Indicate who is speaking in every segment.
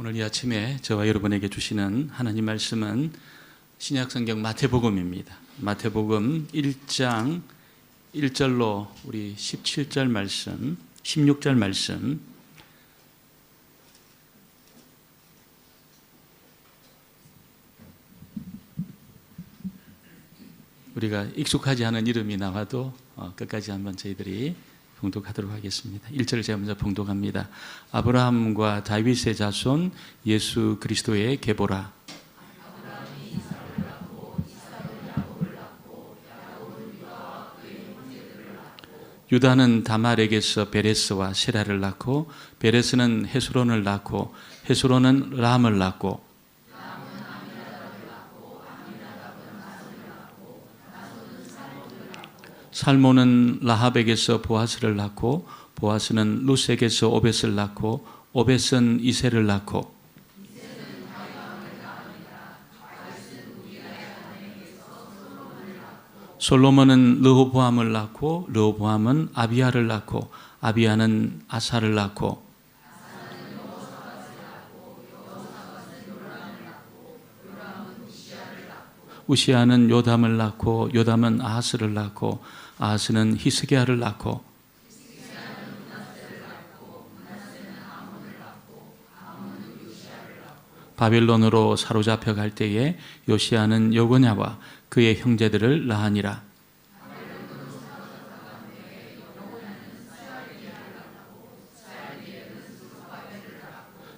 Speaker 1: 오늘 이 아침에 저와 여러분에게 주시는 하나님 말씀은 신약성경 마태복음입니다. 마태복음 1장 1절로 우리 17절 말씀, 16절 말씀 우리가 익숙하지 않은 이름이 나와도 끝까지 한번 저희들이 봉독하도록 하겠습니다. 1절을 제가 먼저 봉독합니다. 아브라함과 다윗의 자손 예수 그리스도의 계보라. 유다는 다말에게서 베레스와 세라를 낳고 베레스는 헤스론을 낳고 헤스론은 람을 낳고 살몬은 라합에게서 보아스를 낳고 보아스는 룻에게서 오벳을 낳고 오벳은 이새를 낳고 솔로몬은 르호보암을 낳고 르호보암은 아비야를 낳고 아비야는 아사를 낳고 우시아는 요담을 낳고 요담은 아하스를 낳고 아하스는 히스기야를 낳고 바벨론으로 사로잡혀 갈 때에 요시아는 여고냐와 그의 형제들을 낳으니라.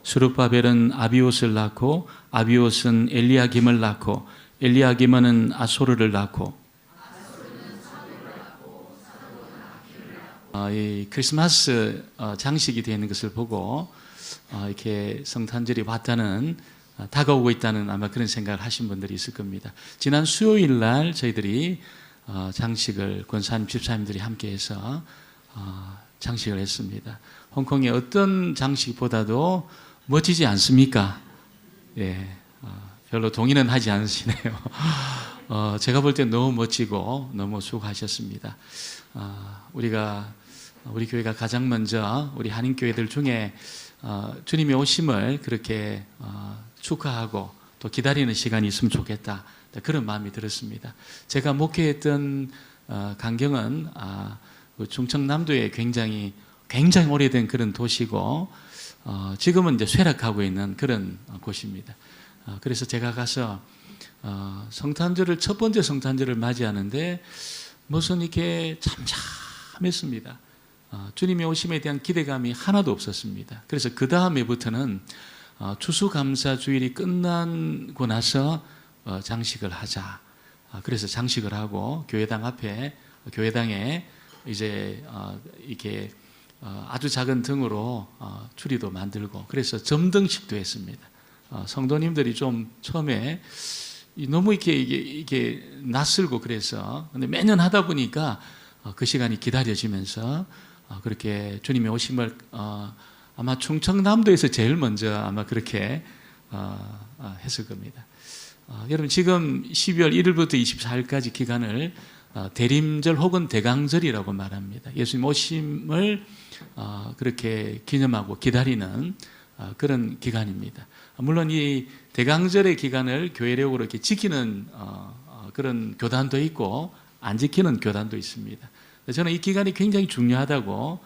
Speaker 1: 스룹바벨은 아비옷을 낳고 아비옷은 엘리야김을 낳고 엘리야김은 아소르를 낳고 이 크리스마스 장식이 되어 있는 것을 보고 이렇게 성탄절이 왔다는 다가오고 있다는 아마 그런 생각을 하신 분들이 있을 겁니다. 지난 수요일 날 저희들이 장식을 권사님 집사님들이 함께해서 장식을 했습니다. 홍콩의 어떤 장식보다도 멋지지 않습니까? 예, 별로 동의는 하지 않으시네요. 제가 볼 때 너무 멋지고 너무 수고하셨습니다. 우리 교회가 가장 먼저 우리 한인교회들 중에 주님의 오심을 그렇게 축하하고 또 기다리는 시간이 있으면 좋겠다, 그런 마음이 들었습니다. 제가 목회했던 강경은 충청남도에 굉장히 오래된 그런 도시고 지금은 이제 쇠락하고 있는 그런 곳입니다. 그래서 제가 가서 성탄절을 첫 번째 성탄절을 맞이하는데 무슨 이렇게 잠잠했습니다. 주님의 오심에 대한 기대감이 하나도 없었습니다. 그래서 그 다음에부터는 추수감사주일이 끝나고 나서 장식을 하자. 그래서 장식을 하고 교회당 앞에 교회당에 이제 이렇게 아주 작은 등으로 추리도 만들고 그래서 점등식도 했습니다. 성도님들이 좀 처음에 너무 이게 낯설고 그래서 근데 매년 하다 보니까 그 시간이 기다려지면서 그렇게 주님의 오심을 아마 충청남도에서 제일 먼저 아마 그렇게 했을 겁니다. 여러분 지금 12월 1일부터 24일까지 기간을 대림절 혹은 대강절이라고 말합니다. 예수님 오심을 그렇게 기념하고 기다리는 그런 기간입니다. 물론 이 대강절의 기간을 교회력으로 이렇게 지키는 그런 교단도 있고 안 지키는 교단도 있습니다. 저는 이 기간이 굉장히 중요하다고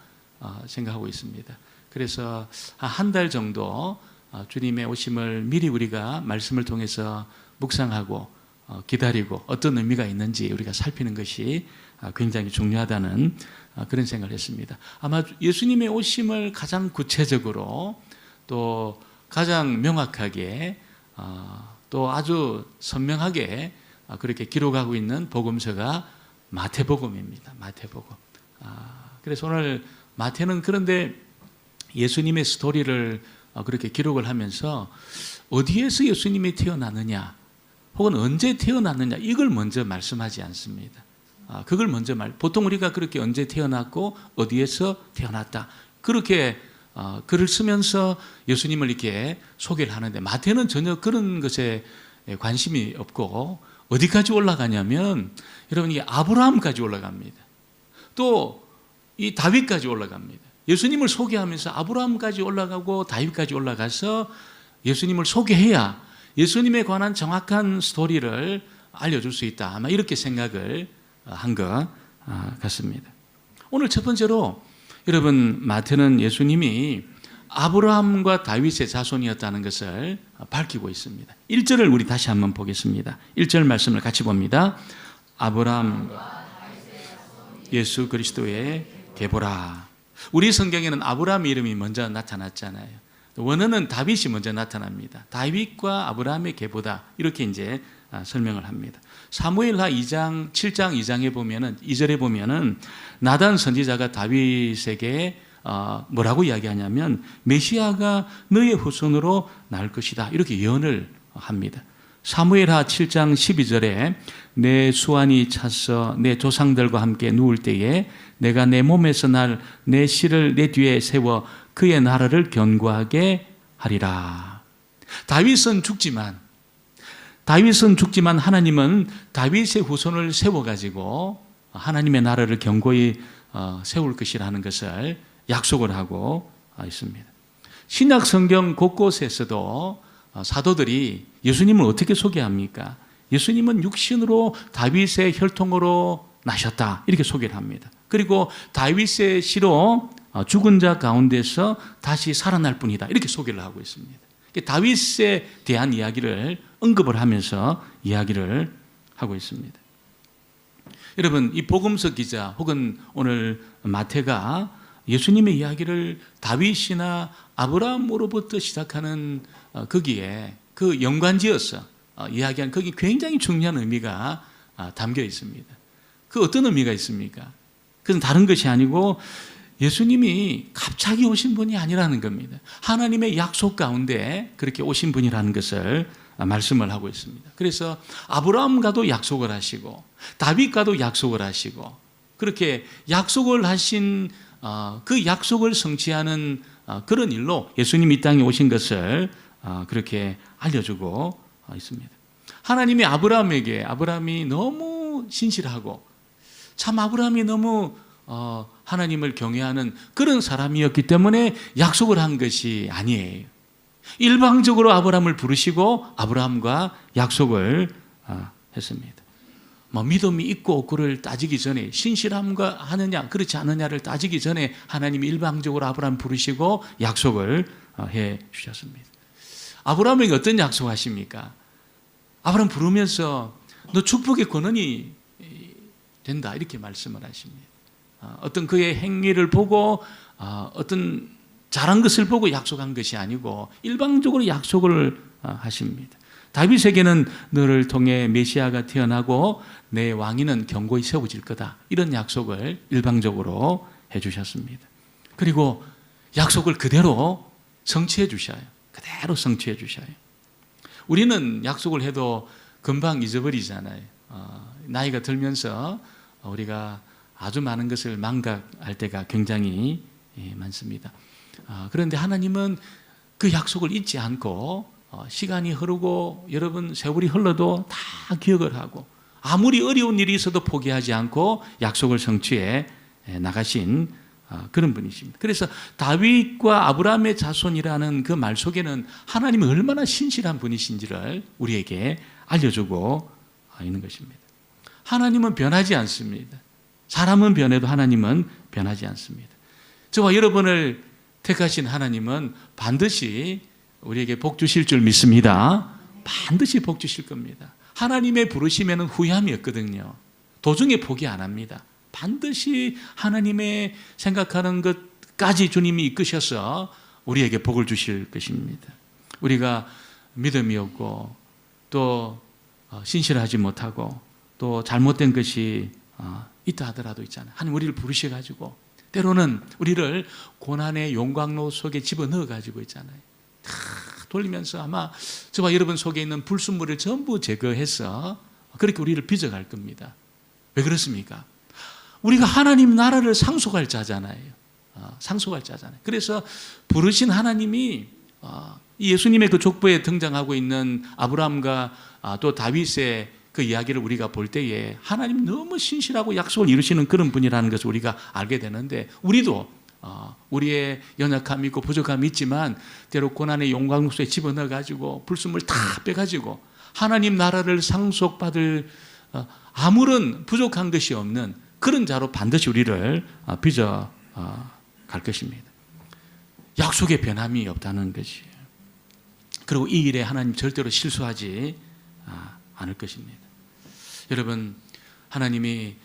Speaker 1: 생각하고 있습니다. 그래서 한 달 정도 주님의 오심을 미리 우리가 말씀을 통해서 묵상하고 기다리고 어떤 의미가 있는지 우리가 살피는 것이 굉장히 중요하다는 그런 생각을 했습니다. 아마 예수님의 오심을 가장 구체적으로 또 가장 명확하게 또 아주 선명하게 그렇게 기록하고 있는 복음서가 마태복음입니다. 마태복음. 그래서 오늘 마태는 그런데 예수님의 스토리를 그렇게 기록을 하면서 어디에서 예수님이 태어났느냐 혹은 언제 태어났느냐 이걸 먼저 말씀하지 않습니다. 그걸 먼저 보통 우리가 그렇게 언제 태어났고 어디에서 태어났다 그렇게 글을 쓰면서 예수님을 이렇게 소개를 하는데 마태는 전혀 그런 것에 관심이 없고 어디까지 올라가냐면 여러분 이게 아브라함까지 올라갑니다. 또 이 다윗까지 올라갑니다. 예수님을 소개하면서 아브라함까지 올라가고 다윗까지 올라가서 예수님을 소개해야 예수님에 관한 정확한 스토리를 알려줄 수 있다. 아마 이렇게 생각을 한 것 같습니다. 오늘 첫 번째로 여러분, 마태는 예수님이 아브라함과 다윗의 자손이었다는 것을 밝히고 있습니다. 1절을 우리 다시 한번 보겠습니다. 1절 말씀을 같이 봅니다. 아브라함과 예수 그리스도의 계보라. 우리 성경에는 아브라함 이름이 먼저 나타났잖아요. 원어는 다윗이 먼저 나타납니다. 다윗과 아브라함의 계보다 이렇게 이제 설명을 합니다. 사무엘하 2장 7장 2장에 보면은 2절에 보면은 나단 선지자가 다윗에게 뭐라고 이야기하냐면 메시아가 너의 후손으로 날 것이다 이렇게 예언을 합니다. 사무엘하 7장 12절에 내 수완이 차서 내 조상들과 함께 누울 때에 내가 내 몸에서 날 내 씨를 내 뒤에 세워 그의 나라를 견고하게 하리라. 다윗은 죽지만 하나님은 다윗의 후손을 세워가지고 하나님의 나라를 견고히 세울 것이라는 것을 약속을 하고 있습니다. 신약 성경 곳곳에서도 사도들이 예수님을 어떻게 소개합니까? 예수님은 육신으로 다윗의 혈통으로 나셨다 이렇게 소개를 합니다. 그리고 다윗의 씨로 죽은 자 가운데서 다시 살아날 뿐이다 이렇게 소개를 하고 있습니다. 다윗에 대한 이야기를 언급을 하면서 이야기를 하고 있습니다. 여러분, 이 복음서 기자 혹은 오늘 마태가 예수님의 이야기를 다윗이나 아브라함으로부터 시작하는 거기에 그 연관지어서 이야기한 거기 굉장히 중요한 의미가 담겨 있습니다. 그 어떤 의미가 있습니까? 그건 다른 것이 아니고 예수님이 갑자기 오신 분이 아니라는 겁니다. 하나님의 약속 가운데 그렇게 오신 분이라는 것을 말씀을 하고 있습니다. 그래서 아브라함과도 약속을 하시고 다윗과도 약속을 하시고 그렇게 약속을 하신 그 약속을 성취하는 그런 일로 예수님이 이 땅에 오신 것을 그렇게 알려주고 있습니다. 하나님이 아브라함이 너무 신실하고 참 아브라함이 너무 하나님을 경외하는 그런 사람이었기 때문에 약속을 한 것이 아니에요. 일방적으로 아브라함을 부르시고 아브라함과 약속을 했습니다. 믿음이 있고 없고를 따지기 전에 신실함과 하느냐 그렇지 않느냐를 따지기 전에 하나님이 일방적으로 아브라함 부르시고 약속을 해 주셨습니다. 아브라함에게 어떤 약속하십니까? 아브라함 부르면서 너 축복의 권한이 된다 이렇게 말씀을 하십니다. 어떤 그의 행위를 보고 어떤 잘한 것을 보고 약속한 것이 아니고 일방적으로 약속을 하십니다. 다윗에게는 너를 통해 메시아가 태어나고 내 왕위는 견고히 세워질 거다 이런 약속을 일방적으로 해주셨습니다. 그리고 약속을 그대로 성취해 주셔요. 그대로 성취해 주셔요. 우리는 약속을 해도 금방 잊어버리잖아요. 나이가 들면서 우리가 아주 많은 것을 망각할 때가 굉장히 많습니다. 그런데 하나님은 그 약속을 잊지 않고 시간이 흐르고 여러분 세월이 흘러도 다 기억을 하고 아무리 어려운 일이 있어도 포기하지 않고 약속을 성취해 나가신 그런 분이십니다. 그래서 다윗과 아브라함의 자손이라는 그 말 속에는 하나님이 얼마나 신실한 분이신지를 우리에게 알려주고 있는 것입니다. 하나님은 변하지 않습니다. 사람은 변해도 하나님은 변하지 않습니다. 저와 여러분을 택하신 하나님은 반드시 우리에게 복 주실 줄 믿습니다. 반드시 복 주실 겁니다. 하나님의 부르심에는 후회함이 없거든요. 도중에 포기 안 합니다. 반드시 하나님의 생각하는 것까지 주님이 이끄셔서 우리에게 복을 주실 것입니다. 우리가 믿음이 없고 또 신실하지 못하고 또 잘못된 것이 있다 하더라도 있잖아요. 하나님 우리를 부르셔가지고 때로는 우리를 고난의 용광로 속에 집어넣어가지고 있잖아요. 다 돌리면서 아마 저와 여러분 속에 있는 불순물을 전부 제거해서 그렇게 우리를 빚어갈 겁니다. 왜 그렇습니까? 우리가 하나님 나라를 상속할 자잖아요. 상속할 자잖아요. 그래서 부르신 하나님이 예수님의 그 족보에 등장하고 있는 아브라함과 또 다윗의 그 이야기를 우리가 볼 때에 하나님 너무 신실하고 약속을 이루시는 그런 분이라는 것을 우리가 알게 되는데 우리도 우리의 연약함이 있고 부족함이 있지만 때로 고난의 용광로에 집어넣어가지고 불순물 다 빼가지고 하나님 나라를 상속받을 아무런 부족한 것이 없는 그런 자로 반드시 우리를 빚어 갈 것입니다. 약속의 변함이 없다는 것이에요. 그리고 이 일에 하나님 절대로 실수하지 않을 것입니다. 여러분, 하나님이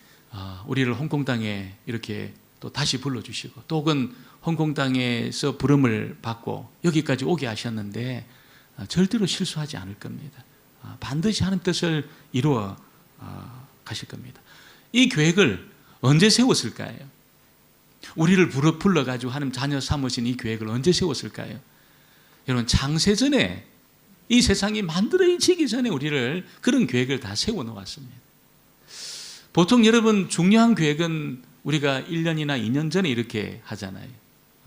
Speaker 1: 우리를 홍콩 땅에 이렇게 또 다시 불러주시고 또 혹은 홍콩 땅에서 부름을 받고 여기까지 오게 하셨는데 절대로 실수하지 않을 겁니다. 반드시 하나님 뜻을 이루어 가실 겁니다. 이 계획을 언제 세웠을까요? 우리를 불러가지고 하나님 자녀 삼으신 이 계획을 언제 세웠을까요? 여러분, 창세전에 이 세상이 만들어지기 전에 우리를 그런 계획을 다 세워놓았습니다. 보통 여러분 중요한 계획은 우리가 1년이나 2년 전에 이렇게 하잖아요.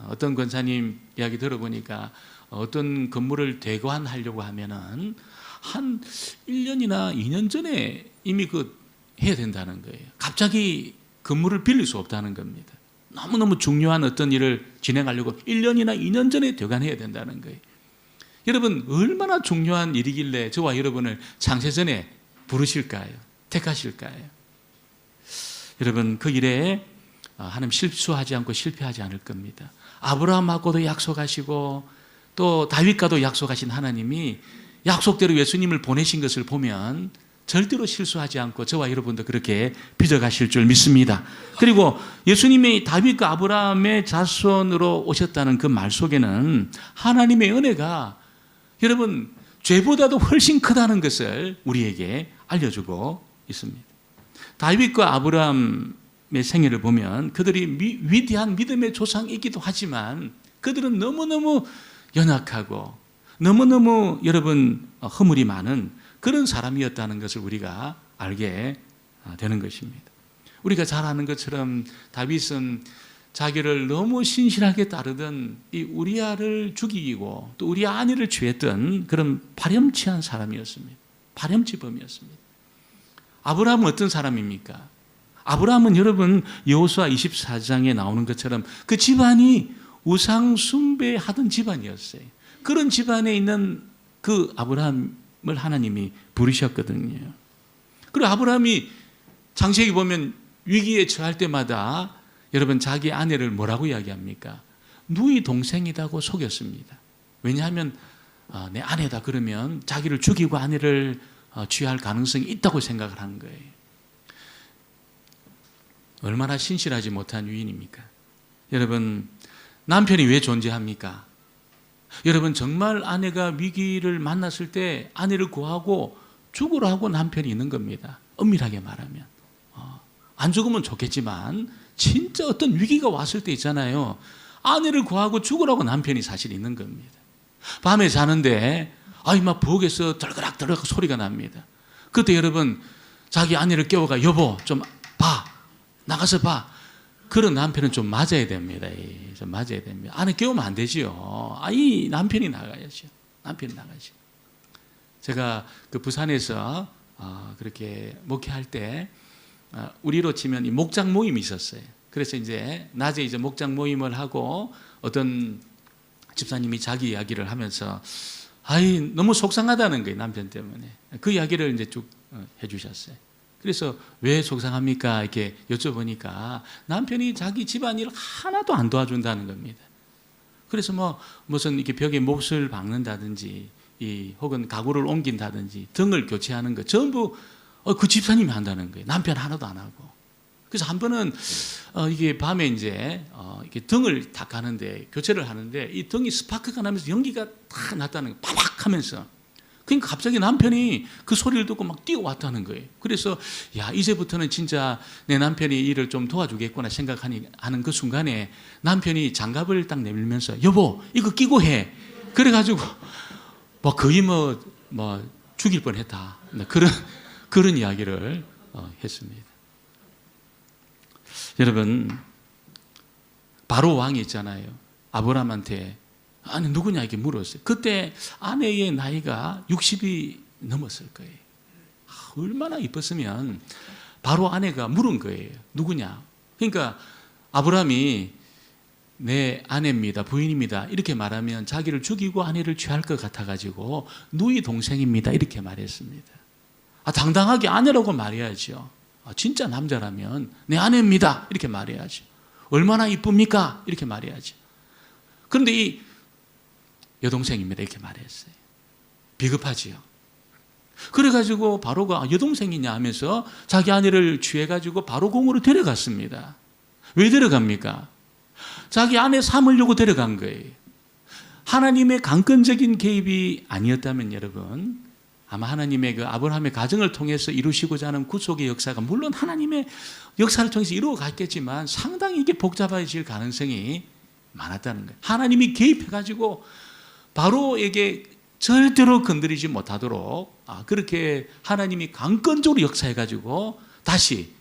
Speaker 1: 어떤 권사님 이야기 들어보니까 어떤 건물을 대관하려고 하면은 한 1년이나 2년 전에 이미 해야 된다는 거예요. 갑자기 건물을 빌릴 수 없다는 겁니다. 너무너무 중요한 어떤 일을 진행하려고 1년이나 2년 전에 대관해야 된다는 거예요. 여러분, 얼마나 중요한 일이길래 저와 여러분을 창세전에 부르실까요? 택하실까요? 여러분, 그 일에 하나님 실수하지 않고 실패하지 않을 겁니다. 아브라함하고도 약속하시고 또 다윗과도 약속하신 하나님이 약속대로 예수님을 보내신 것을 보면 절대로 실수하지 않고 저와 여러분도 그렇게 빚어가실 줄 믿습니다. 그리고 예수님이 다윗과 아브라함의 자손으로 오셨다는 그 말 속에는 하나님의 은혜가 여러분 죄보다도 훨씬 크다는 것을 우리에게 알려주고 있습니다. 다윗과 아브라함의 생애를 보면 그들이 위대한 믿음의 조상이기도 하지만 그들은 너무너무 연약하고 너무너무 여러분 허물이 많은 그런 사람이었다는 것을 우리가 알게 되는 것입니다. 우리가 잘 아는 것처럼 다윗은 자기를 너무 신실하게 따르던 이 우리아를 죽이고 또 우리아 아내를 취했던 그런 파렴치한 사람이었습니다. 파렴치범이었습니다. 아브라함은 어떤 사람입니까? 아브라함은 여러분 여호수아 24장에 나오는 것처럼 그 집안이 우상 숭배하던 집안이었어요. 그런 집안에 있는 그 아브라함을 하나님이 부르셨거든요. 그리고 아브라함이 창세기 보면 위기에 처할 때마다 여러분 자기 아내를 뭐라고 이야기합니까? 누이 동생이라고 속였습니다. 왜냐하면 내 아내다 그러면 자기를 죽이고 아내를 취할 가능성이 있다고 생각을 한 거예요. 얼마나 신실하지 못한 유인입니까? 여러분, 남편이 왜 존재합니까? 여러분, 정말 아내가 위기를 만났을 때 아내를 구하고 죽으러 하고 남편이 있는 겁니다. 엄밀하게 말하면. 안 죽으면 좋겠지만 진짜 어떤 위기가 왔을 때 있잖아요. 아내를 구하고 죽으라고 남편이 사실 있는 겁니다. 밤에 자는데 막 부엌에서 덜그락덜그락 소리가 납니다. 그때 여러분 자기 아내를 깨워가 여보 좀 봐. 나가서 봐. 그런 남편은 좀 맞아야 됩니다. 좀 맞아야 됩니다. 아내 깨우면 안 되지요. 이 남편이 나가야죠. 남편이 나가죠. 제가 그 부산에서 그렇게 목회할 때 우리로 치면 이 목장 모임이 있었어요. 그래서 이제 낮에 이제 목장 모임을 하고 어떤 집사님이 자기 이야기를 하면서 너무 속상하다는 거예요. 남편 때문에. 그 이야기를 이제 쭉 해주셨어요. 그래서 왜 속상합니까? 이렇게 여쭤보니까 남편이 자기 집안일 하나도 안 도와준다는 겁니다. 그래서 무슨 이렇게 벽에 못을 박는다든지 혹은 가구를 옮긴다든지 등을 교체하는 거 전부 그 집사님이 한다는 거예요. 남편 하나도 안 하고. 그래서 한 번은 이게 밤에 이제 이렇게 등을 닦았는데 교체를 하는데 이 등이 스파크가 나면서 연기가 다 났다는 거예요. 빠박 하면서. 그러니까 갑자기 남편이 그 소리를 듣고 막 뛰어왔다는 거예요. 그래서 이제부터는 진짜 내 남편이 일을 좀 도와주겠구나 생각하는 그 순간에 남편이 장갑을 딱 내밀면서 여보 이거 끼고 해. 그래가지고 거의 죽일 뻔했다. 그런 이야기를 했습니다. 여러분 바로 왕이 있잖아요. 아브라함한테 누구냐 이렇게 물었어요. 그때 아내의 나이가 60이 넘었을 거예요. 얼마나 이뻤으면 바로 아내가 물은 거예요. 누구냐? 그러니까 아브라함이 내 아내입니다, 부인입니다 이렇게 말하면 자기를 죽이고 아내를 취할 것 같아가지고 누이 동생입니다 이렇게 말했습니다. 당당하게 아내라고 말해야죠. 진짜 남자라면 내 아내입니다 이렇게 말해야죠. 얼마나 이쁩니까 이렇게 말해야죠. 그런데 이 여동생입니다 이렇게 말했어요. 비겁하지요. 그래가지고 바로가 여동생이냐 하면서 자기 아내를 취해가지고 바로 공으로 데려갔습니다. 왜 데려갑니까? 자기 아내 삼으려고 데려간 거예요. 하나님의 강권적인 개입이 아니었다면 여러분, 아마 하나님의 그 아브라함의 가정을 통해서 이루시고자 하는 구속의 역사가 물론 하나님의 역사를 통해서 이루어갔겠지만 상당히 이게 복잡해질 가능성이 많았다는 거예요. 하나님이 개입해가지고 바로에게 절대로 건드리지 못하도록 그렇게 하나님이 강권적으로 역사해가지고 다시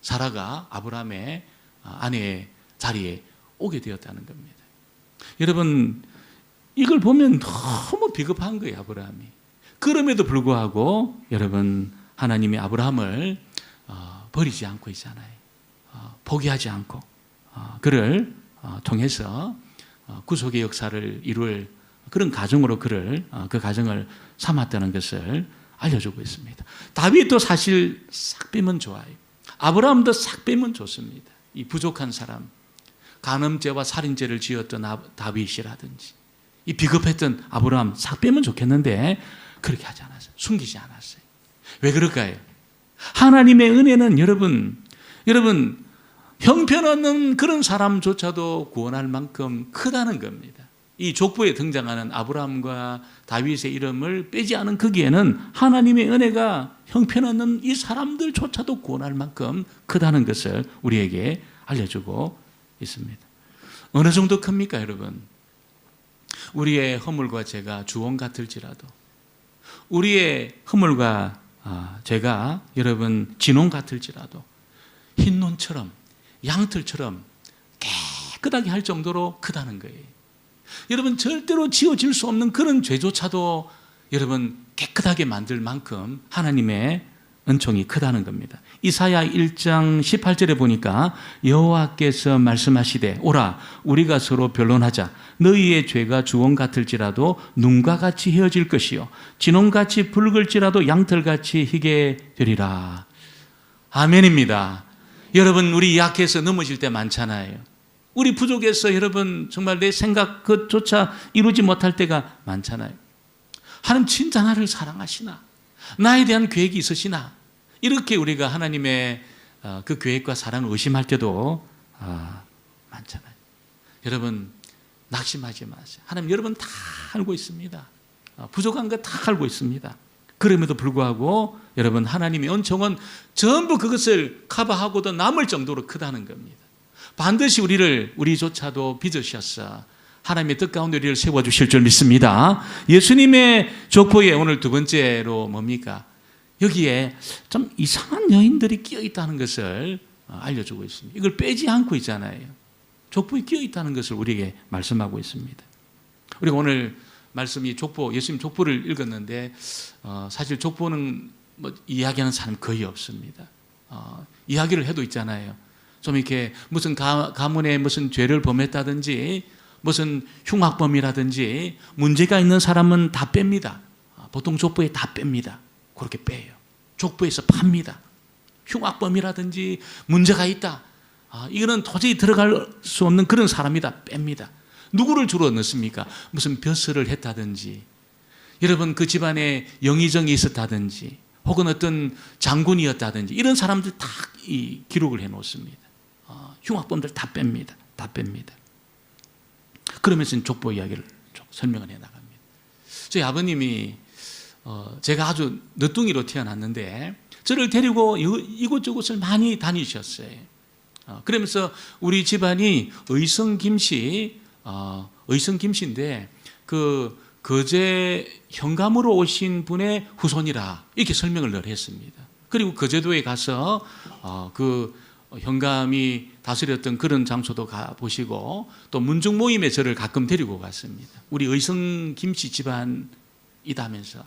Speaker 1: 사라가 아브라함의 아내의 자리에 오게 되었다는 겁니다. 여러분, 이걸 보면 너무 비겁한 거예요, 아브라함이. 그럼에도 불구하고 여러분, 하나님이 아브라함을 버리지 않고 있잖아요. 포기하지 않고 그를 통해서 구속의 역사를 이룰 그런 가정으로 그 가정을 삼았다는 것을 알려주고 있습니다. 다윗도 사실 싹 빼면 좋아요. 아브라함도 싹 빼면 좋습니다. 이 부족한 사람, 간음죄와 살인죄를 지었던 다윗이라든지 이 비겁했던 아브라함 싹 빼면 좋겠는데 그렇게 하지 않았어요. 숨기지 않았어요. 왜 그럴까요? 하나님의 은혜는 여러분 형편없는 그런 사람조차도 구원할 만큼 크다는 겁니다. 이 족보에 등장하는 아브라함과 다윗의 이름을 빼지 않은 거기에는 하나님의 은혜가 형편없는 이 사람들조차도 구원할 만큼 크다는 것을 우리에게 알려주고 있습니다. 어느 정도 큽니까, 여러분? 우리의 허물과 죄가 주홍 같을지라도, 우리의 허물과 죄가 여러분 진홍 같을지라도 흰 눈처럼 양털처럼 깨끗하게 할 정도로 크다는 거예요. 여러분, 절대로 지워질 수 없는 그런 죄조차도 여러분 깨끗하게 만들 만큼 하나님의 은총이 크다는 겁니다. 이사야 1장 18절에 보니까 여호와께서 말씀하시되 오라 우리가 서로 변론하자. 너희의 죄가 주홍 같을지라도 눈과 같이 헤어질 것이요 진홍같이 붉을지라도 양털같이 희게 되리라. 아멘입니다. 여러분, 우리 약해서 넘어질 때 많잖아요. 우리 부족해서 여러분 정말 내 생각 그조차 이루지 못할 때가 많잖아요. 하나님 진짜 나를 사랑하시나? 나에 대한 계획이 있으시나? 이렇게 우리가 하나님의 그 계획과 사랑을 의심할 때도 많잖아요. 여러분, 낙심하지 마세요. 하나님 여러분 다 알고 있습니다. 부족한 거 다 알고 있습니다. 그럼에도 불구하고 여러분 하나님의 은총은 전부 그것을 커버하고도 남을 정도로 크다는 겁니다. 반드시 우리조차도 빚으셔서 하나님의 뜻 가운데 우리를 세워주실 줄 믿습니다. 예수님의 족보에 오늘 두 번째로 뭡니까? 여기에 좀 이상한 여인들이 끼어 있다는 것을 알려주고 있습니다. 이걸 빼지 않고 있잖아요. 족보에 끼어 있다는 것을 우리에게 말씀하고 있습니다. 우리가 오늘 말씀이 예수님 족보를 읽었는데 사실 족보는 이야기하는 사람 거의 없습니다. 이야기를 해도 있잖아요. 좀 이렇게 무슨 가문에 무슨 죄를 범했다든지 무슨 흉악범이라든지 문제가 있는 사람은 다 뺍니다. 보통 족보에 다 뺍니다. 그렇게 빼요. 족보에서 팝니다. 흉악범이라든지 문제가 있다. 이거는 도저히 들어갈 수 없는 그런 사람이다. 뺍니다. 누구를 주로 넣습니까? 무슨 벼슬을 했다든지 여러분 그 집안에 영의정이 있었다든지 혹은 어떤 장군이었다든지 이런 사람들 다 이 기록을 해놓습니다. 흉악범들 다 뺍니다. 다 뺍니다. 그러면서 족보 이야기를 설명을 해나갑니다. 저희 아버님이 제가 아주 늦둥이로 태어났는데 저를 데리고 이곳저곳을 많이 다니셨어요. 그러면서 우리 집안이 의성김씨인데 그 거제 현감으로 오신 분의 후손이라 이렇게 설명을 늘 했습니다. 그리고 거제도에 가서 그 현감이 다스렸던 그런 장소도 가보시고 또 문중 모임에 저를 가끔 데리고 갔습니다. 우리 의성김씨 집안이다면서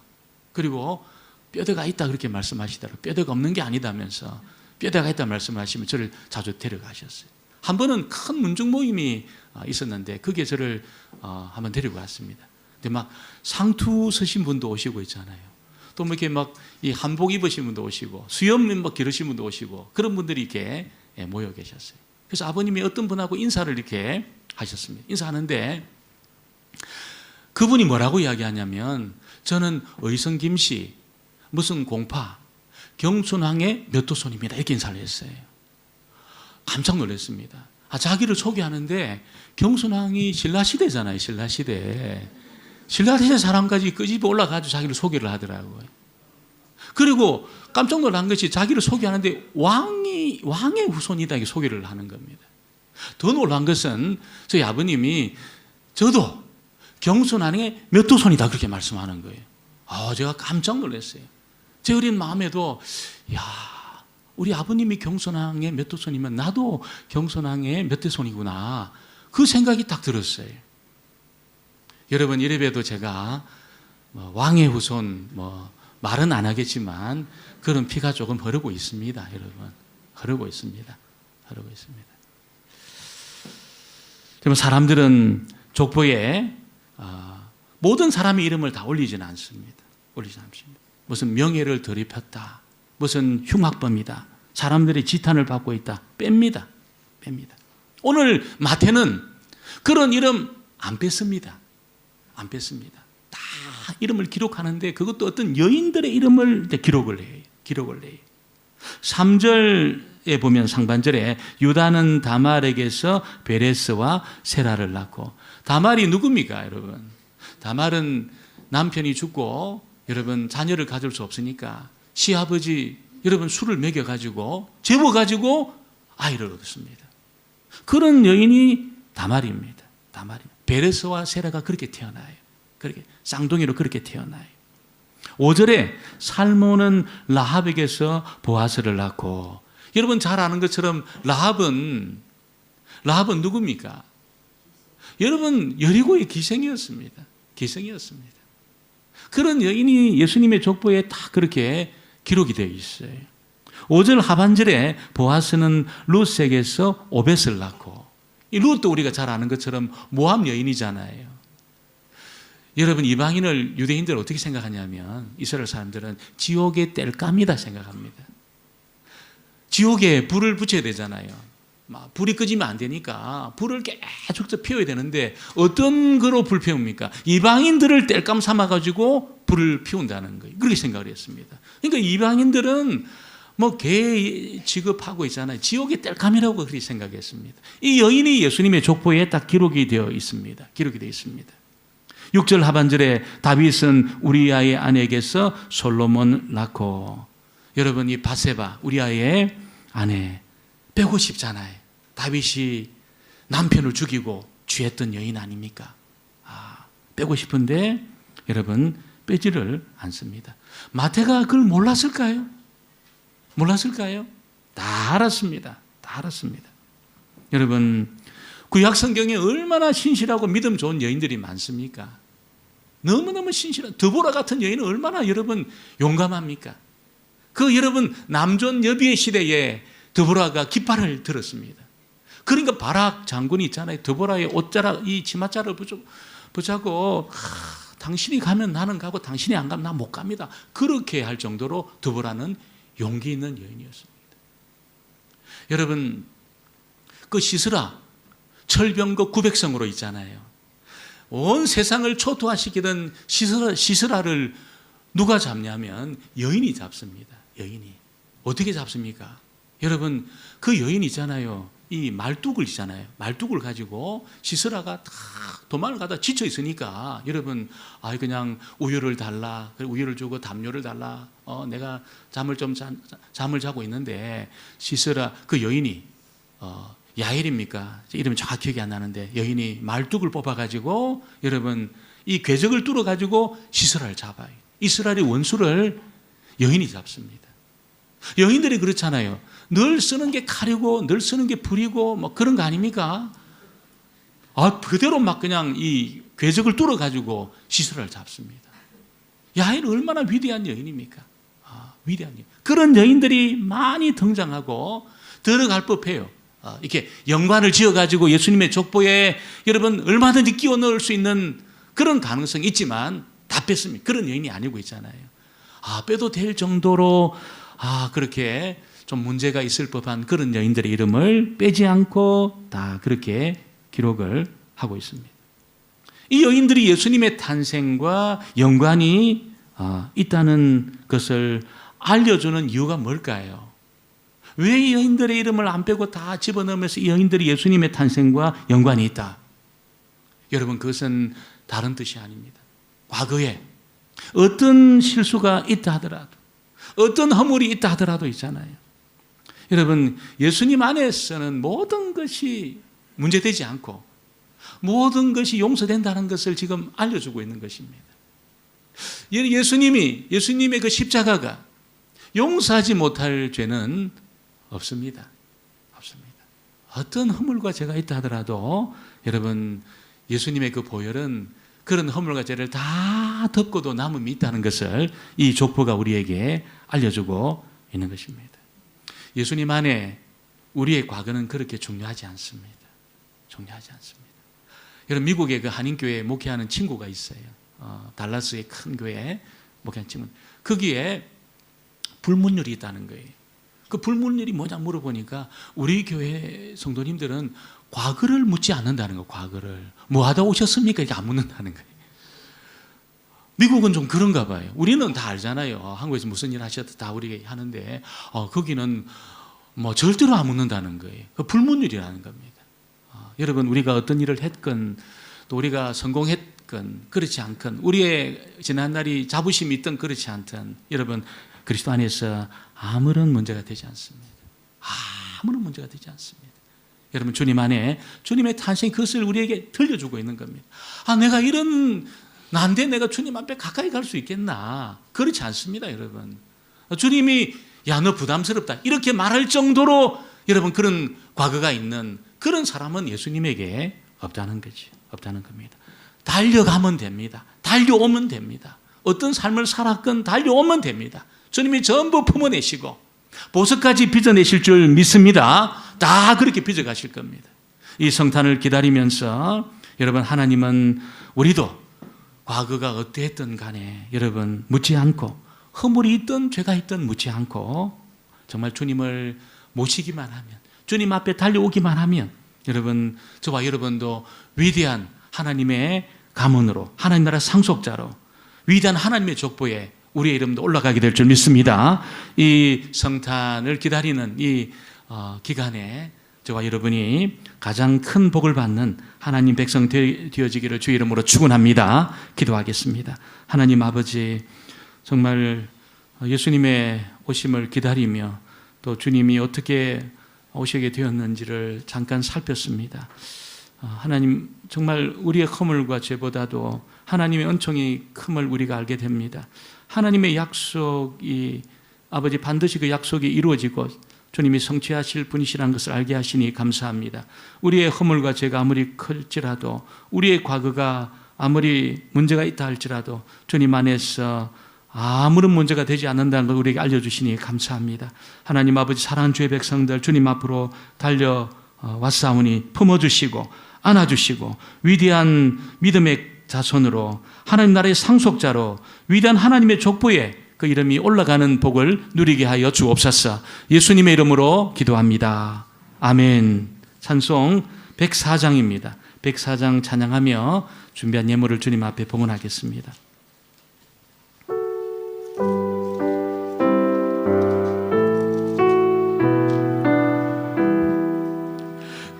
Speaker 1: 그리고 뼈대가 있다 그렇게 말씀하시더라고요. 뼈대가 없는 게 아니다면서 뼈대가 있다 말씀하시면 저를 자주 데려가셨어요. 한 번은 큰 문중 모임이 있었는데 거기에 저를 한번 데리고 갔습니다. 근데 막 상투 서신 분도 오시고 있잖아요. 또 뭐 이렇게 막 이 한복 입으신 분도 오시고 수염 막 기르신 분도 오시고 그런 분들이 이렇게 모여 계셨어요. 그래서 아버님이 어떤 분하고 인사를 이렇게 하셨습니다. 인사하는데 그분이 뭐라고 이야기하냐면 저는 의성 김씨 무슨 공파 경순왕의 몇 도손입니다. 이렇게 인사를 했어요. 깜짝 놀랐습니다. 자기를 소개하는데 경순왕이 신라시대잖아요. 신라시대 사람까지 끄집어 올라가지고 자기를 소개를 하더라고요. 그리고 깜짝 놀란 것이 자기를 소개하는데 왕의 후손이다 이렇게 소개를 하는 겁니다. 더 놀란 것은 저희 아버님이 저도 경순왕의 몇 도손이다 그렇게 말씀하는 거예요. 제가 깜짝 놀랐어요. 제 어린 마음에도 우리 아버님이 경순왕의 몇 도손이면 나도 경순왕의 몇 대손이구나 그 생각이 딱 들었어요. 여러분 이래봬도 제가 왕의 후손 말은 안 하겠지만 그런 피가 조금 흐르고 있습니다. 여러분 흐르고 있습니다. 그러면 사람들은 족보에 모든 사람의 이름을 다 올리지는 않습니다. 무슨 명예를 더럽혔다, 무슨 흉악범이다, 사람들이 지탄을 받고 있다 뺍니다. 오늘 마태는 그런 이름 안 뺐습니다. 다 이름을 기록하는데 그것도 어떤 여인들의 이름을 기록을 해요. 3절에 보면 상반절에 유다는 다말에게서 베레스와 세라를 낳고, 다말이 누굽니까 여러분? 다말은 남편이 죽고 여러분 자녀를 가질 수 없으니까 시아버지 여러분 술을 먹여가지고 재워가지고 아이를 얻었습니다. 그런 여인이 다말입니다. 베레스와 세라가 그렇게 태어나요. 그렇게 쌍둥이로 그렇게 태어나요. 5절에 살몬은 라합에게서 보아스를 낳고, 여러분 잘 아는 것처럼 라합은 누굽니까? 여러분 여리고의 기생이었습니다. 그런 여인이 예수님의 족보에 다 그렇게 기록이 되어 있어요. 5절 하반절에 보아스는 룻에게서 오벳을 낳고, 이 룻도 우리가 잘 아는 것처럼 모함 여인이잖아요. 여러분 이방인을 유대인들 어떻게 생각하냐면 이스라엘 사람들은 지옥의 땔감이다 생각합니다. 지옥에 불을 붙여야 되잖아요. 불이 꺼지면 안 되니까 불을 계속 피워야 되는데 어떤 거로 불 피웁니까? 이방인들을 땔감 삼아가지고 불을 피운다는 거예요. 그렇게 생각을 했습니다. 그러니까 이방인들은 개 취급하고 있잖아요. 지옥의 땔감이라고 그렇게 생각했습니다. 이 여인이 예수님의 족보에 딱 기록이 되어 있습니다. 6절 하반절에 다윗은 우리아의 아내에게서 솔로몬을 낳고, 여러분 이 바세바 우리아의 아내 빼고 싶잖아요. 다윗이 남편을 죽이고 취했던 여인 아닙니까? 빼고 싶은데 여러분 빼지를 않습니다. 마태가 그걸 몰랐을까요? 다 알았습니다. 여러분 구약 성경에 얼마나 신실하고 믿음 좋은 여인들이 많습니까? 너무너무 신실한 드보라 같은 여인은 얼마나 여러분 용감합니까? 여러분 남존 여비의 시대에 드보라가 깃발을 들었습니다. 그러니까 바락 장군이 있잖아요. 드보라의 옷자락 이 치맛자를 붙잡고 당신이 가면 나는 가고 당신이 안 가면 나 못 갑니다. 그렇게 할 정도로 드보라는 용기 있는 여인이었습니다. 여러분 시스라 철병거 900성으로 있잖아요. 온 세상을 초토화시키던 시스라를 누가 잡냐면 여인이 잡습니다. 여인이. 어떻게 잡습니까? 여러분 그 여인 있잖아요. 이 말뚝을 있잖아요. 말뚝을 가지고 시스라가 다 도망을 가다 지쳐 있으니까 여러분 그냥 우유를 달라. 우유를 주고 담요를 달라. 내가 잠을 자고 있는데 시스라 그 여인이 야엘입니까? 이름이 정확히 기억이 안 나는데 여인이 말뚝을 뽑아가지고 여러분 이 궤적을 뚫어가지고 시스라를 잡아요. 이스라엘의 원수를 여인이 잡습니다. 여인들이 그렇잖아요. 늘 쓰는 게 칼이고 늘 쓰는 게 불이고 그런 거 아닙니까? 그대로 그냥 이 궤적을 뚫어가지고 시스라를 잡습니다. 야엘은 얼마나 위대한 여인입니까? 위대한 여인. 그런 여인들이 많이 등장하고 들어갈 법해요. 이렇게 연관을 지어가지고 예수님의 족보에 여러분 얼마든지 끼워 넣을 수 있는 그런 가능성이 있지만 다 뺐습니다. 그런 여인이 아니고 있잖아요. 빼도 될 정도로 그렇게 좀 문제가 있을 법한 그런 여인들의 이름을 빼지 않고 다 그렇게 기록을 하고 있습니다. 이 여인들이 예수님의 탄생과 연관이 있다는 것을 알려주는 이유가 뭘까요? 왜 이 여인들의 이름을 안 빼고 다 집어넣으면서 이 여인들이 예수님의 탄생과 연관이 있다? 여러분, 그것은 다른 뜻이 아닙니다. 과거에 어떤 실수가 있다 하더라도, 어떤 허물이 있다 하더라도 있잖아요. 여러분, 예수님 안에서는 모든 것이 문제되지 않고 모든 것이 용서된다는 것을 지금 알려주고 있는 것입니다. 예수님의 그 십자가가 용서하지 못할 죄는 없습니다. 없습니다. 어떤 허물과 죄가 있다 하더라도 여러분, 예수님의 그 보혈은 그런 허물과 죄를 다 덮고도 남음이 있다는 것을 이 족보가 우리에게 알려주고 있는 것입니다. 예수님 안에 우리의 과거는 그렇게 중요하지 않습니다. 중요하지 않습니다. 여러분, 미국의 그 한인교회에 목회하는 친구가 있어요. 달라스의 큰 교회에 목회하는 친구. 거기에 불문율이 있다는 거예요. 그 불문율이 뭐냐 물어보니까 우리 교회 성도님들은 과거를 묻지 않는다는 거예요. 과거를. 뭐 하다 오셨습니까? 이게 안 묻는다는 거예요. 미국은 좀 그런가 봐요. 우리는 다 알잖아요. 한국에서 무슨 일 하셨다 다 우리가 하는데 거기는 뭐 절대로 안 묻는다는 거예요. 그 불문율이라는 겁니다. 여러분, 우리가 어떤 일을 했건 또 우리가 성공했건 그렇지 않건 우리의 지난날이 자부심이 있든 그렇지 않든 여러분, 그리스도 안에서 아무런 문제가 되지 않습니다. 아무런 문제가 되지 않습니다. 여러분, 주님 안에 주님의 탄생, 그것을 우리에게 들려주고 있는 겁니다. 내가 이런 난데 내가 주님 앞에 가까이 갈 수 있겠나? 그렇지 않습니다, 여러분. 주님이 너 부담스럽다 이렇게 말할 정도로 여러분 그런 과거가 있는 그런 사람은 예수님에게 없다는 거지. 없다는 겁니다. 달려가면 됩니다. 달려오면 됩니다. 어떤 삶을 살았건 달려오면 됩니다. 주님이 전부 품어내시고 보석까지 빚어내실 줄 믿습니다. 다 그렇게 빚어가실 겁니다. 이 성탄을 기다리면서 여러분, 하나님은 우리도 과거가 어떠했든 간에 여러분 묻지 않고, 허물이 있든 죄가 있든 묻지 않고 정말 주님을 모시기만 하면, 주님 앞에 달려오기만 하면 여러분, 저와 여러분도 위대한 하나님의 가문으로, 하나님 나라 상속자로, 위대한 하나님의 족보에 우리의 이름도 올라가게 될 줄 믿습니다. 이 성탄을 기다리는 이 기간에 저와 여러분이 가장 큰 복을 받는 하나님 백성 되어지기를 주의 이름으로 축원합니다. 기도하겠습니다. 하나님 아버지, 정말 예수님의 오심을 기다리며 또 주님이 어떻게 오시게 되었는지를 잠깐 살폈습니다. 하나님, 정말 우리의 허물과 죄보다도 하나님의 은총이 큼을 우리가 알게 됩니다. 하나님의 약속이, 아버지, 반드시 그 약속이 이루어지고 주님이 성취하실 분이시라는 것을 알게 하시니 감사합니다. 우리의 허물과 죄가 아무리 클지라도, 우리의 과거가 아무리 문제가 있다 할지라도 주님 안에서 아무런 문제가 되지 않는다는 걸 우리에게 알려주시니 감사합니다. 하나님 아버지, 사랑하는 주의 백성들 주님 앞으로 달려왔사오니 품어주시고 안아주시고 위대한 믿음의 자손으로 하나님 나라의 상속자로 위대한 하나님의 족보에 그 이름이 올라가는 복을 누리게 하여 주옵소서. 예수님의 이름으로 기도합니다. 아멘. 찬송 104장입니다. 104장 찬양하며 준비한 예물을 주님 앞에 봉헌하겠습니다.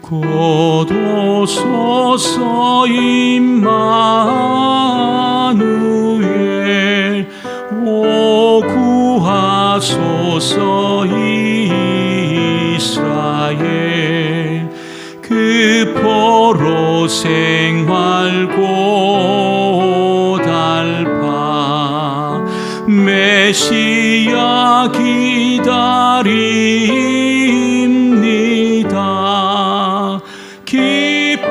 Speaker 1: 곧 오소서 임마누엘, 오 구하소서 이스라엘. 그 포로 생활 고달파 메시아 기다립니다. 기뻐하라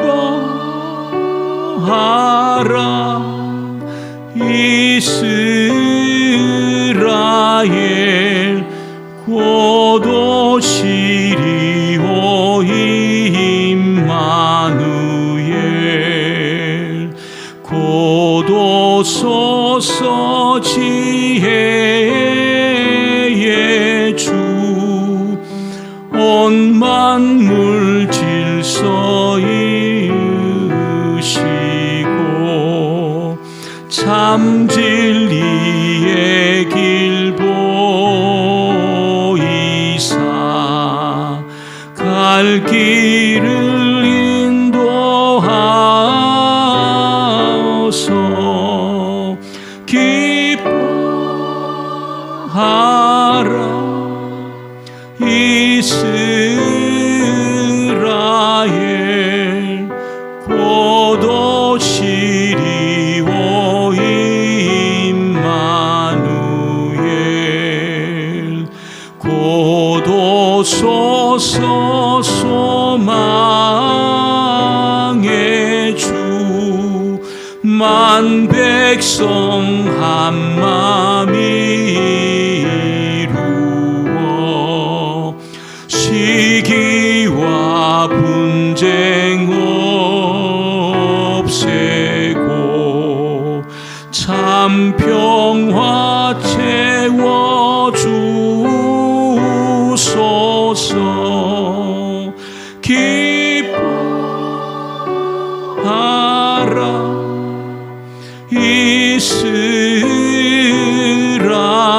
Speaker 1: 이스라엘, 곧 오시리오이 주소서 지혜의 주 온 만물 질서 이으시고 참 진리의 길 보이사 갈 길을 인도하소서 기뻐하라 이스라엘 곧 오시리오 임마누엘 곧 오소서 소망의 주 만 백성 한 맘 이루어 시기와 분쟁 없애고 참 평화 채워주소서 기뻐하라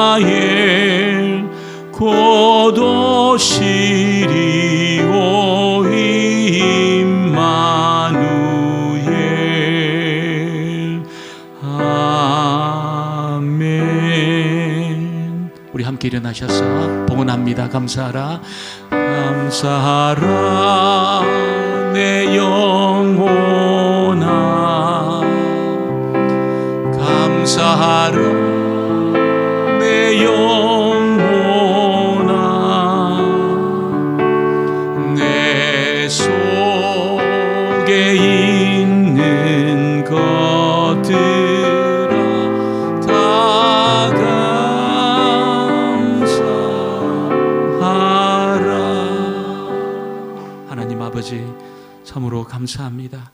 Speaker 1: 이스라엘 곧 오시리오 임마누엘 아멘. 우리 함께 일어나셔서 봉헌합니다. 감사하라 감사하라 내 영혼아 감사하라 내 영혼아 내 속에 있는 것들아 다 감사하라. 하나님 아버지 참으로 감사합니다.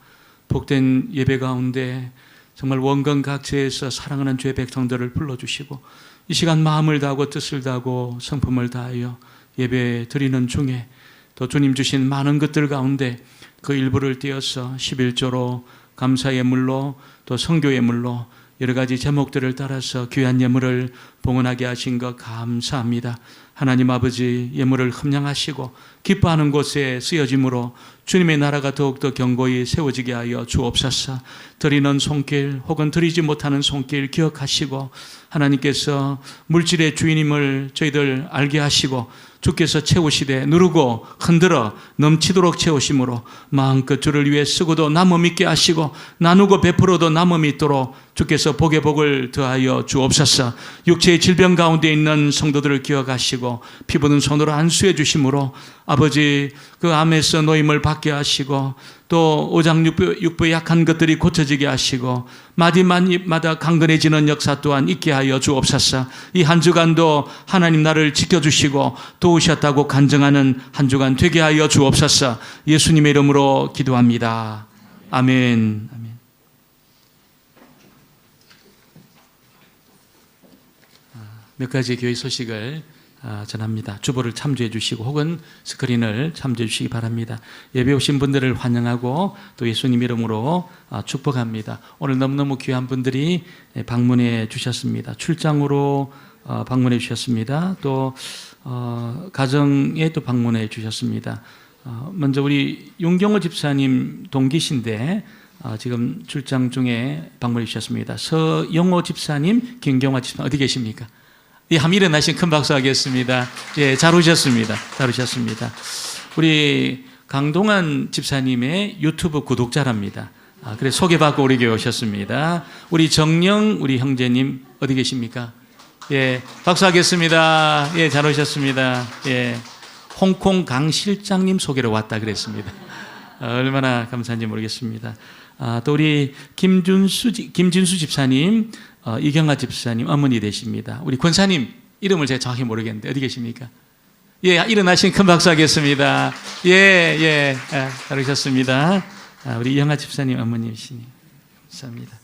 Speaker 1: 복된 예배 가운데 정말 원건각지에서 사랑하는 주의 백성들을 불러주시고 이 시간 마음을 다하고 뜻을 다하고 성품을 다하여 예배 드리는 중에 또 주님 주신 많은 것들 가운데 그 일부를 띄어서 11조로 감사 예물로 또 성교 예물로 여러 가지 제목들을 따라서 귀한 예물을 봉헌하게 하신 것 감사합니다. 하나님 아버지 예물을 흠량하시고 기뻐하는 곳에 쓰여짐으로 주님의 나라가 더욱더 견고히 세워지게 하여 주옵소서. 드리는 손길 혹은 드리지 못하는 손길 기억하시고 하나님께서 물질의 주인임을 저희들 알게 하시고 주께서 채우시되 누르고 흔들어 넘치도록 채우심으로 마음껏 주를 위해 쓰고도 남음 있게 하시고 나누고 베풀어도 남음이 있도록 주께서 복의 복을 더하여 주옵소서. 육체의 질병 가운데 있는 성도들을 기억하시고 피부는 손으로 안수해 주심으로 아버지 그 암에서 노임을 받게 하시고 또 오장육부의 약한 것들이 고쳐지게 하시고 마디마다 강건해지는 역사 또한 있게 하여 주옵소서. 이 한 주간도 하나님 나를 지켜주시고 도우셨다고 간증하는 한 주간 되게 하여 주옵소서. 예수님의 이름으로 기도합니다. 아멘. 아멘. 몇 가지 교회 소식을 전합니다. 주보를 참조해 주시고 혹은 스크린을 참조해 주시기 바랍니다. 예배 오신 분들을 환영하고 또 예수님 이름으로 축복합니다. 오늘 너무너무 귀한 분들이 방문해 주셨습니다. 출장으로 방문해 주셨습니다. 또 가정에 또 방문해 주셨습니다. 먼저 우리 윤경호 집사님 동기신데 지금 출장 중에 방문해 주셨습니다. 서영호 집사님, 김경화 집사님 어디 계십니까? 예, 함 일어나신 큰 박수 하겠습니다. 예, 잘 오셨습니다. 잘 오셨습니다. 우리 강동환 집사님의 유튜브 구독자랍니다. 그래서 소개받고 우리 교회 오셨습니다. 우리 정영, 우리 형제님 어디 계십니까? 예, 박수 하겠습니다. 예, 잘 오셨습니다. 예, 홍콩 강 실장님 소개로 왔다 그랬습니다. 얼마나 감사한지 모르겠습니다. 또 우리 김진수 집사님, 이경아 집사님 어머니 되십니다. 우리 권사님 이름을 제가 정확히 모르겠는데 어디 계십니까? 예, 일어나신 큰 박수 하겠습니다. 예, 잘 오셨습니다. 우리 이경아 집사님 어머니시니 감사합니다.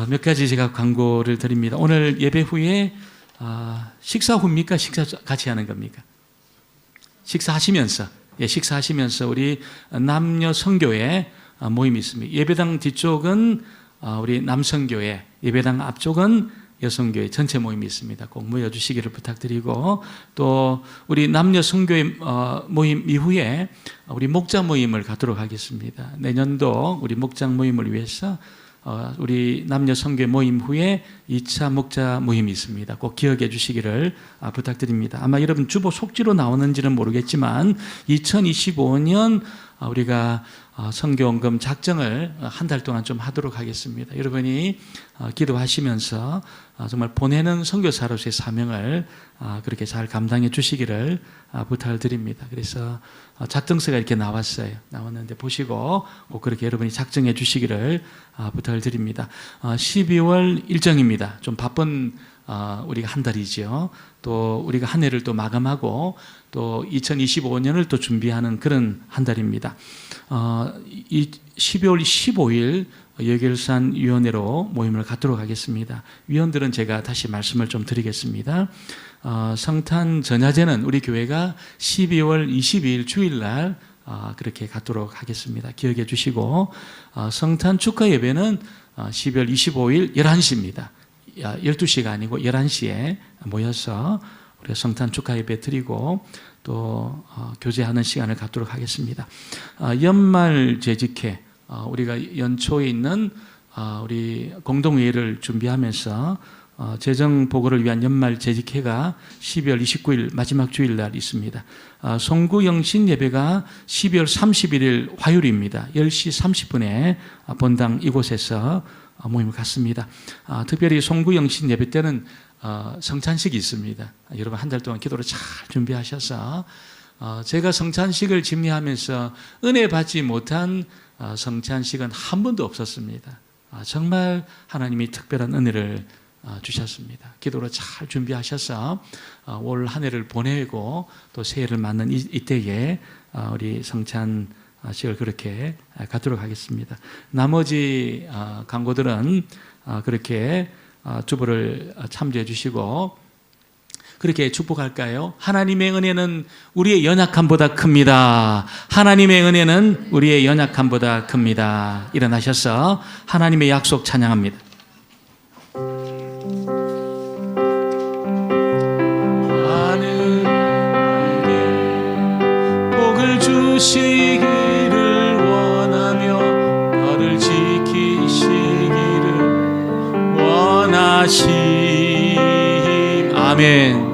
Speaker 1: 몇 가지 제가 광고를 드립니다. 오늘 예배 후에 식사 후입니까? 식사 같이 하는 겁니까? 식사하시면서, 식사하시면서 우리 남녀 선교회 모임이 있습니다. 예배당 뒤쪽은 우리 남선교회, 예배당 앞쪽은 여성교회 전체 모임이 있습니다. 꼭 모여주시기를 부탁드리고, 또 우리 남녀 선교회 모임 이후에 우리 목자 모임을 갖도록 하겠습니다. 내년도 우리 목장 모임을 위해서 우리 남녀 선교회 모임 후에 2차 목자 모임이 있습니다. 꼭 기억해 주시기를 부탁드립니다. 아마 여러분 주보 속지로 나오는지는 모르겠지만 2025년 우리가 선교원금 작정을 한 달 동안 좀 하도록 하겠습니다. 여러분이 기도하시면서 정말 보내는 선교사로서의 사명을 그렇게 잘 감당해 주시기를 부탁을 드립니다. 그래서 작정서가 이렇게 나왔는데 보시고 꼭 그렇게 여러분이 작정해 주시기를 부탁을 드립니다. 12월 일정입니다. 좀 바쁜 우리가 한 달이죠. 또 우리가 한 해를 또 마감하고 또 2025년을 또 준비하는 그런 한 달입니다. 이 12월 15일 여결산 위원회로 모임을 갖도록 하겠습니다. 위원들은 제가 다시 말씀을 좀 드리겠습니다. 성탄 전야제는 우리 교회가 12월 22일 주일날 그렇게 갖도록 하겠습니다. 기억해 주시고, 성탄 축하 예배는 12월 25일 11시입니다. 12시가 아니고 11시에 모여서 우리가 성탄 축하 예배 드리고 또 교제하는 시간을 갖도록 하겠습니다. 연말 재직회, 우리가 연초에 있는 우리 공동회의를 준비하면서 재정 보고를 위한 연말 재직회가 12월 29일 마지막 주일날 있습니다. 송구영신 예배가 12월 31일 화요일입니다. 10시 30분에 본당 이곳에서 모임을 갖습니다. 특별히 송구영신 예배 때는 성찬식이 있습니다. 여러분 한 달 동안 기도를 잘 준비하셔서 제가 성찬식을 집례하면서 은혜 받지 못한 성찬식은 한 번도 없었습니다. 정말 하나님이 특별한 은혜를 주셨습니다. 기도를 잘 준비하셔서 올 한 해를 보내고 또 새해를 맞는 이때에 우리 성찬식을 그렇게 갖도록 하겠습니다. 나머지 강고들은 그렇게 주보를 참조해 주시고 그렇게 축복할까요? 하나님의 은혜는 우리의 연약함보다 큽니다. 하나님의 은혜는 우리의 연약함보다 큽니다. 일어나셔서 하나님의 약속 찬양합니다. 하늘에 복을 주시기를 원하며 너를 지키시기를 원하심. 아멘.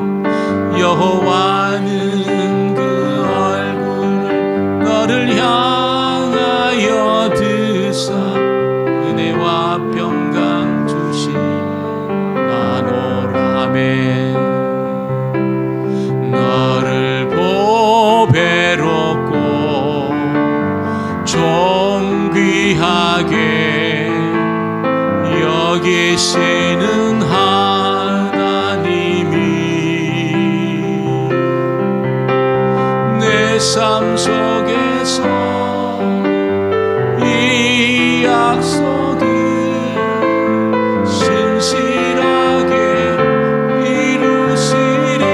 Speaker 1: 여호와는 그 얼굴을 너를 향하여 드사 은혜와 평강 주시나노라. 아멘. 너를 보배롭고 존귀하게 여기시는 삶 속에서 이 약속을 신실하게 이루시리.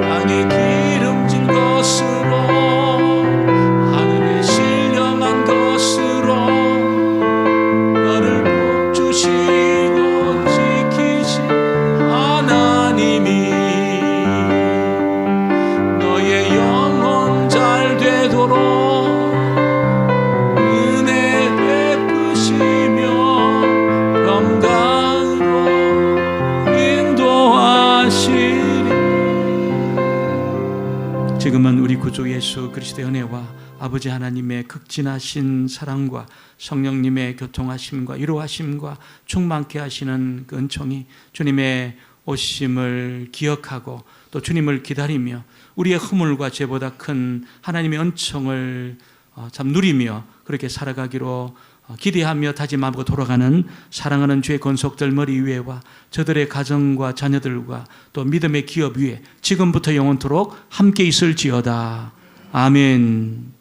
Speaker 1: 땅에 기름진 것으로 하늘에 신령한 것으로 너를 복 주시고 지키신 하나님이 은혜 베푸시며 평강으로 인도하시리. 지금은 우리 구주 예수 그리스도의 은혜와 아버지 하나님의 극진하신 사랑과 성령님의 교통하심과 위로하심과 충만케 하시는 그 은총이 주님의 오심을 기억하고 또 주님을 기다리며 우리의 허물과 죄보다 큰 하나님의 은총을 참 누리며 그렇게 살아가기로 기대하며 다짐하고 돌아가는 사랑하는 주의 권속들 머리 위에와 저들의 가정과 자녀들과 또 믿음의 기업 위에 지금부터 영원토록 함께 있을지어다. 아멘.